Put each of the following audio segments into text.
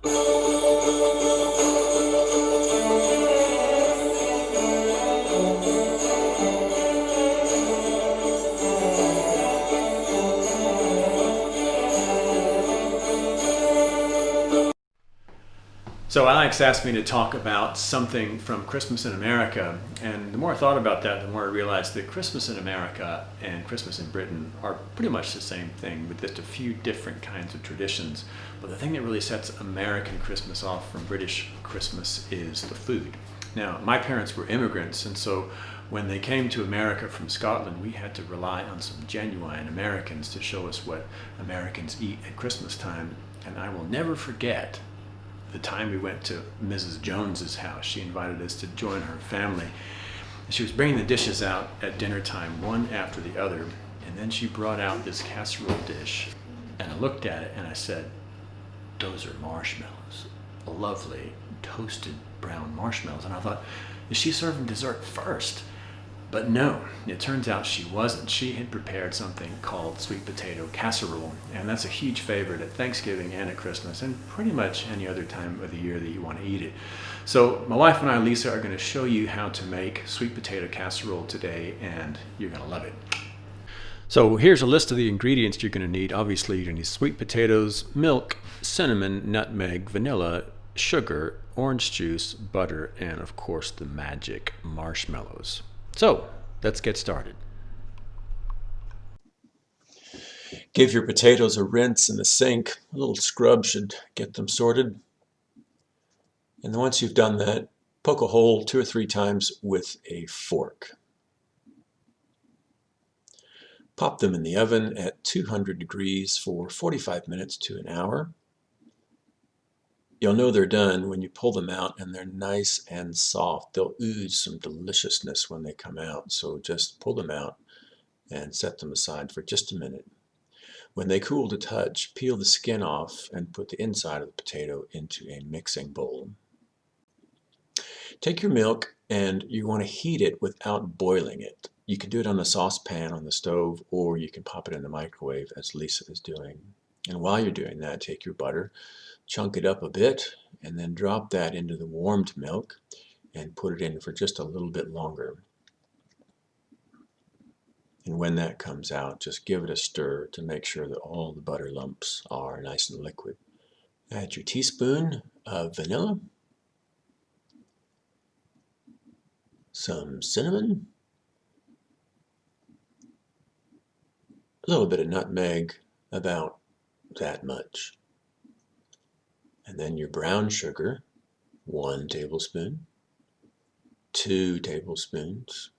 So Alex asked me to talk about something from Christmas in America, and the more I thought about that, the more I realized that Christmas in America and Christmas in Britain are pretty much the same thing with just a few different kinds of traditions. But the thing that really sets American Christmas off from British Christmas is the food. Now, my parents were immigrants, and so when they came to America from Scotland, we had to rely on some genuine Americans to show us what Americans eat at Christmas time. And I will never forget the time we went to Mrs. Jones's house. She invited us to join her family. She was bringing the dishes out at dinner time, one after the other, and then she brought out this casserole dish, and I looked at it and I said, "Those are marshmallows, lovely toasted brown marshmallows." And I thought, is she serving dessert first? But no, it turns out she wasn't. She had prepared something called sweet potato casserole, and that's a huge favorite at Thanksgiving and at Christmas, and pretty much any other time of the year that you want to eat it. So my wife and I, Lisa, are going to show you how to make sweet potato casserole today, and you're going to love it. So here's a list of the ingredients you're going to need. Obviously, you're going to need sweet potatoes, milk, cinnamon, nutmeg, vanilla, sugar, orange juice, butter, and of course the magic marshmallows. So let's get started. Give your potatoes a rinse in the sink. A little scrub should get them sorted. And then once you've done that, poke a hole 2 or 3 times with a fork. Pop them in the oven at 200 degrees for 45 minutes to an hour. You'll know they're done when you pull them out and they're nice and soft. They'll ooze some deliciousness when they come out. So just pull them out and set them aside for just a minute. When they cool to touch, peel the skin off and put the inside of the potato into a mixing bowl. Take your milk and you want to heat it without boiling it. You can do it on a saucepan on the stove, or you can pop it in the microwave as Lisa is doing. And while you're doing that, take your butter, chunk it up a bit, and then drop that into the warmed milk and put it in for just a little bit longer. And when that comes out, just give it a stir to make sure that all the butter lumps are nice and liquid. Add your teaspoon of vanilla, some cinnamon, a little bit of nutmeg, about that much. And then your brown sugar, 1 tablespoon, 2 tablespoons,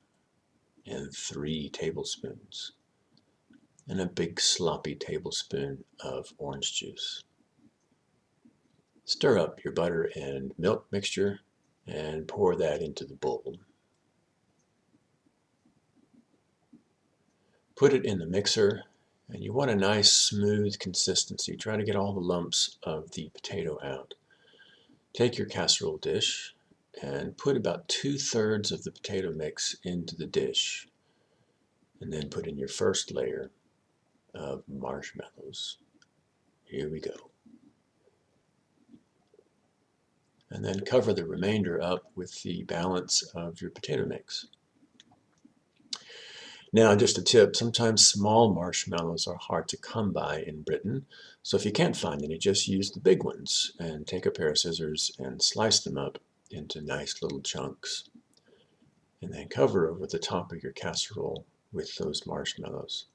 and 3 tablespoons, and a big sloppy tablespoon of orange juice. Stir up your butter and milk mixture and pour that into the bowl. Put it in the mixer, and you want a nice smooth consistency. Try to get all the lumps of the potato out. Take your casserole dish and put about 2/3 of the potato mix into the dish, and then put in your first layer of marshmallows. Here we go. And then cover the remainder up with the balance of your potato mix. Now, just a tip, sometimes small marshmallows are hard to come by in Britain, so if you can't find any, just use the big ones and take a pair of scissors and slice them up into nice little chunks. And then cover over the top of your casserole with those marshmallows,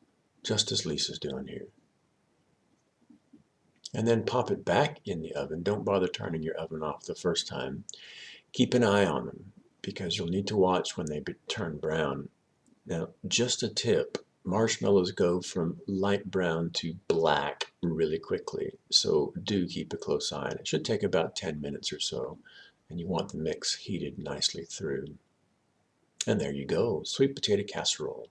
just as Lisa's doing here. And then pop it back in the oven. Don't bother turning your oven off the first time. Keep an eye on them, because you'll need to watch when they turn brown. Now, just a tip, marshmallows go from light brown to black really quickly, so do keep a close eye. It should take about 10 minutes or so, and you want the mix heated nicely through. And there you go, sweet potato casserole.